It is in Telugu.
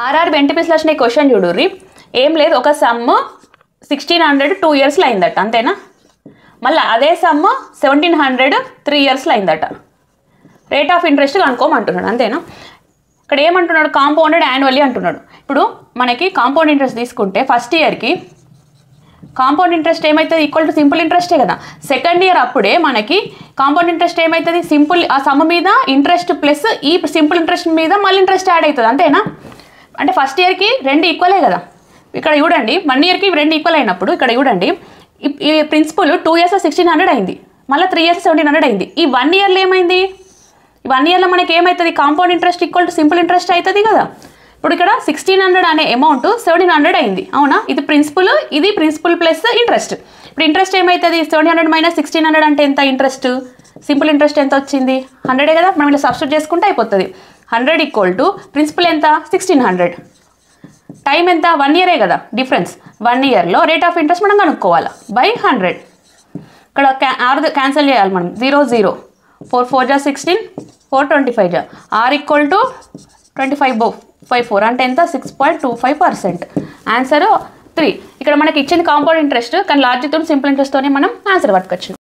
ఆర్ఆర్బి ఎన్టీపీసీలో వచ్చిన క్వశ్చన్ చూడుర్రి. ఏం లేదు, ఒక సమ్ 1600 2 ఇయర్స్లో అయిందట, అంతేనా? మళ్ళీ అదే సమ్ 1700 3 ఇయర్స్లో అయిందట. రేట్ ఆఫ్ ఇంట్రెస్ట్ కనుక్కోమంటున్నాడు, అంతేనా? ఇక్కడ ఏమంటున్నాడు? కాంపౌండెడ్ యాన్యువల్లీ అంటున్నాడు. ఇప్పుడు మనకి కాంపౌండ్ ఇంట్రెస్ట్ తీసుకుంటే ఫస్ట్ ఇయర్కి కాంపౌండ్ ఇంట్రెస్ట్ ఏమవుతుంది? ఈక్వల్ టు సింపుల్ ఇంట్రెస్టే కదా. సెకండ్ ఇయర్ అప్పుడే మనకి కాంపౌండ్ ఇంట్రెస్ట్ ఏమవుతుంది? సింపుల్ ఆ సమ్ మీద ఇంట్రెస్ట్ ప్లస్ ఈ సింపుల్ ఇంట్రెస్ట్ మీద మళ్ళీ ఇంట్రెస్ట్ యాడ్ అవుతుంది, అంతేనా? అంటే ఫస్ట్ ఇయర్కి రెండు ఈక్వలే కదా. ఇక్కడ చూడండి, 1 ఇయర్కి రెండు ఈక్వల్ అయినప్పుడు ఇక్కడ చూడండి, ఈ ప్రిన్సిపల్ 2 ఇయర్స్ 1600 అయింది, మళ్ళీ 3 ఇయర్స్ 1700 అయింది. ఈ 1 ఇయర్లో ఏమైంది? ఈ 1 ఇయర్లో మనకి ఏమవుతుంది? Compound interest equal to simple interest అవుతుంది కదా. ఇప్పుడు ఇక్కడ 1600 అనే అమౌంట్ 1700 అయింది, అవునా? ఇది ప్రిన్సిపల్ ప్లస్ ఇంట్రెస్ట్. ఇప్పుడు ఇంట్రెస్ట్ ఏమవుతుంది? 700 మైనస్ 1600 అంటే ఎంత? ఇంట్రెస్ట్ సింపుల్ ఇంట్రెస్ట్ ఎంత వచ్చింది? 100 కదా. మనం ఇలా సబ్స్టిట్యూట్ చేసుకుంటే అయిపోతుంది. 100 ఈక్వల్ టు ప్రిన్సిపల్ ఎంత? 1600. టైం ఎంత? 1 ఇయరే కదా డిఫరెన్స్. 1 ఇయర్లో రేట్ ఆఫ్ ఇంట్రెస్ట్ మనం కనుక్కోవాలి బై 100. ఇక్కడ క్యాన్సిల్ చేయాలి మనం. 0 0 4 4 జా 16 4 25 జా ఆర్ ఈక్వల్ టు 25/4 అంటే ఎంత? 6.25%. ఆన్సర్ 3. ఇక్కడ మనకి ఇచ్చింది కాంపౌండ్ ఇంట్రెస్ట్, కానీ లార్జ్ తో సింపుల్ ఇంట్రెస్ట్తోనే మనం ఆన్సర్ పట్టుకోవచ్చు.